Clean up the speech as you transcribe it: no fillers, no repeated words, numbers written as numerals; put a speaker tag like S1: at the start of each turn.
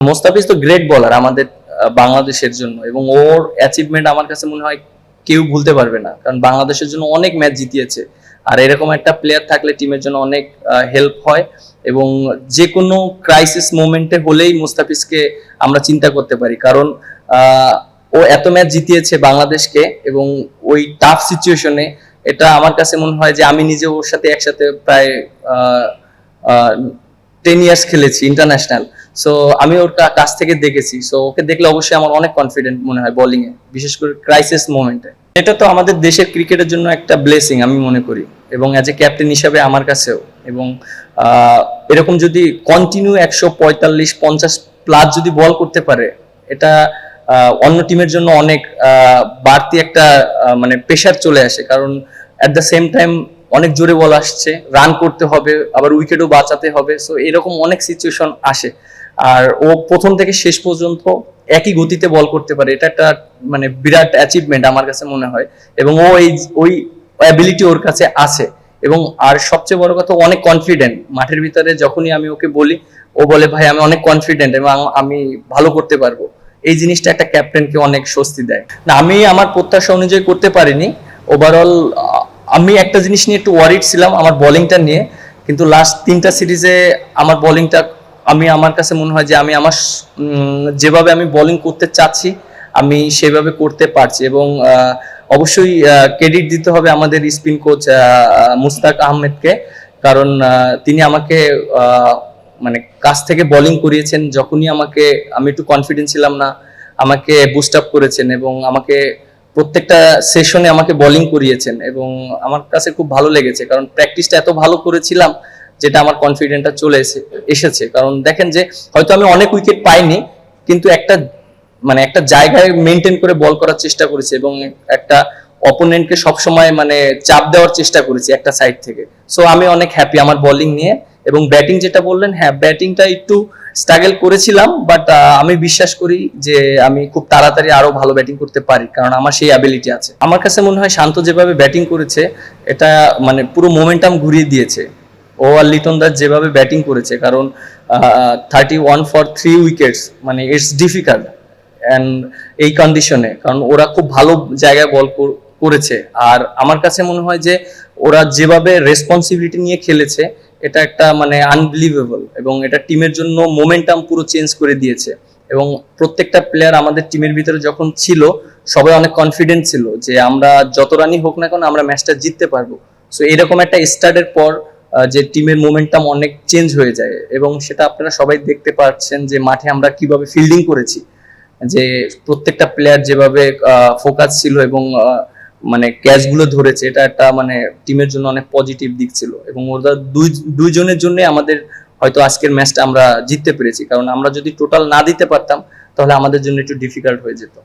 S1: মোস্তাফিজ তো গ্রেট বলার আমাদের বাংলাদেশের জন্য, এবং ওর অ্যাচিভমেন্ট আমার কাছে মনে হয় কেউ ভুলতে পারবে না, কারণ বাংলাদেশের জন্য অনেক ম্যাচ জিতিয়েছে। আর এরকম একটা প্লেয়ার থাকলে টিমের জন্য অনেক হেল্প হয়, এবং যে কোনো ক্রাইসিস মোমেন্টে হলেই মুস্তাফিজকে আমরা চিন্তা করতে পারি, কারণ ও এত ম্যাচ জিতিয়েছে বাংলাদেশকে, এবং ওই টাফ সিচুয়েশনে এটা আমার কাছে মনে হয় যে আমি নিজে ওর সাথে একসাথে প্রায় 10 ইয়ার্স খেলেছি ইন্টারন্যাশনাল। সো আমি ওর কাছ থেকে দেখেছি, সো ওকে দেখলে অবশ্যই আমার অনেক কনফিডেন্ট মনে হয় বোলিং এ, বিশেষ করে ক্রাইসিস মোমেন্টে। এটা তো আমাদের দেশের ক্রিকেটের জন্য একটা ব্লেসিং আমি মনে করি, এবং অ্যাজ এ ক্যাপ্টেন হিসাবে আমার কাছেও। এবং এরকম যদি কন্টিনিউ 145-50 প্লাস যদি বল করতে পারে, এটা অন্য টিমের জন্য অনেক বাড়তি একটা মানে প্রেশার চলে আসে, কারণ অ্যাট দ্য সেম টাইম অনেক জোরে বল আসছে, রান করতে হবে, আবার উইকেটও বাঁচাতে হবে। সো এরকম অনেক সিচুয়েশন আসে, আর ও প্রথম থেকে শেষ পর্যন্ত একই গতিতে বল করতে পারে, এটা একটা মানে বিরাট অ্যাচিভমেন্ট আমার কাছে মনে হয়। এবং ও ওই অ্যাবিলিটি ওর কাছে আছে, এবং আর সবচেয়ে বড় কথা অনেক কনফিডেন্ট মাঠের ভিতরে। যখনই আমি ওকে বলি, ও বলে ভাই আমি অনেক কনফিডেন্ট এবং আমি ভালো করতে পারবো। এই জিনিসটা একটা ক্যাপ্টেনকে অনেক স্বস্তি দেয়। না, আমি আমার প্রত্যাশা অনুযায়ী করতে পারিনি ওভারঅল। আমি একটা জিনিস নিয়ে একটু ওয়ারিড ছিলাম, আমার বোলিংটা নিয়ে, কিন্তু লাস্ট 3টা সিরিজে আমার বোলিংটা আমার কাছে মনে হয় যে আমি আমার যেভাবে আমি বোলিং করতে চাচ্ছি আমি সেভাবে করতে পারছি। এবং অবশ্যই ক্রেডিট দিতে হবে আমাদের স্পিন কোচ মুস্তাক আহমেদকে, কারণ তিনি আমাকে মানে কাছ থেকে বোলিং করিয়েছেন। যখনই আমি একটু কনফিডেন্ট ছিলাম না, আমাকে বুস্ট আপ করেছেন, এবং আমাকে প্রত্যেকটা সেশনে আমাকে বোলিং করিয়েছেন, এবং আমার কাছে খুব ভালো লেগেছে, কারণ প্র্যাকটিসটা এত ভালো করেছিলাম যেটা আমার কনফিডেন্টটা চলে এসেছে। কারণ দেখেন যে হয়তো আমি অনেক উইকেট পাইনি, কিন্তু একটা জায়গায় মেনটেন করে বল করার চেষ্টা করেছি, এবং একটা অপোনেন্টকে সবসময় মানে চাপ দেওয়ার চেষ্টা করেছি একটা সাইড থেকে। সো আমি অনেক হ্যাপি আমার বোলিং নিয়ে। এবং ব্যাটিং যেটা বললেন, হ্যাঁ ব্যাটিংটা একটু স্ট্রাগল করেছিলাম, বাট আমি বিশ্বাস করি যে আমি খুব তাড়াতাড়ি আরো ভালো ব্যাটিং করতে পারি, কারণ আমার সেই অ্যাবিলিটি আছে। আমার কাছে মনে হয় শান্ত যেভাবে ব্যাটিং করেছে, এটা মানে পুরো মোমেন্টাম ঘুরিয়ে দিয়েছে। ও আর লিটন দাস যেভাবে ব্যাটিং করেছে, কারণ 31 ফর 3 উইকেটস মানে ইটস ডিফিকাল্ট অ্যান্ড এই কন্ডিশনে, কারণ ওরা খুব ভালো জায়গায় বল করেছে। আর আমার কাছে মনে হয় যে ওরা যেভাবে রেসপন্সিবিলিটি নিয়ে খেলেছে, এটা একটা মানে আনবিলিভেবল, এবং এটা টিমের জন্য মোমেন্টাম পুরো চেঞ্জ করে দিয়েছে। এবং প্রত্যেকটা প্লেয়ার আমাদের টিমের ভিতরে যখন ছিল, সবাই অনেক কনফিডেন্ট ছিল যে আমরা যত রানই হোক না কেন আমরা ম্যাচটা জিততে পারবো। সো এরকম একটা স্টার্টের পর যে টিমের মোমেন্টাম অনেক চেঞ্জ হয়ে যায়, এবং সেটা আপনারা সবাই দেখতে পাচ্ছেন যে মাঠে আমরা কিভাবে ফিল্ডিং করেছি, যে প্রত্যেকটা প্লেয়ার যেভাবে ফোকাস ছিল এবং মানে ক্যাচগুলো ধরেছে, এটা একটা মানে টিমের জন্য অনেক পজিটিভ দিক ছিল। এবং ওরা দুইজনের জন্য আমাদের হয়তো আজকের ম্যাচটা আমরা জিততে পেরেছি, কারণ আমরা যদি টোটাল না দিতে পারতাম তাহলে আমাদের জন্য একটু ডিফিকাল্ট হয়ে যেত।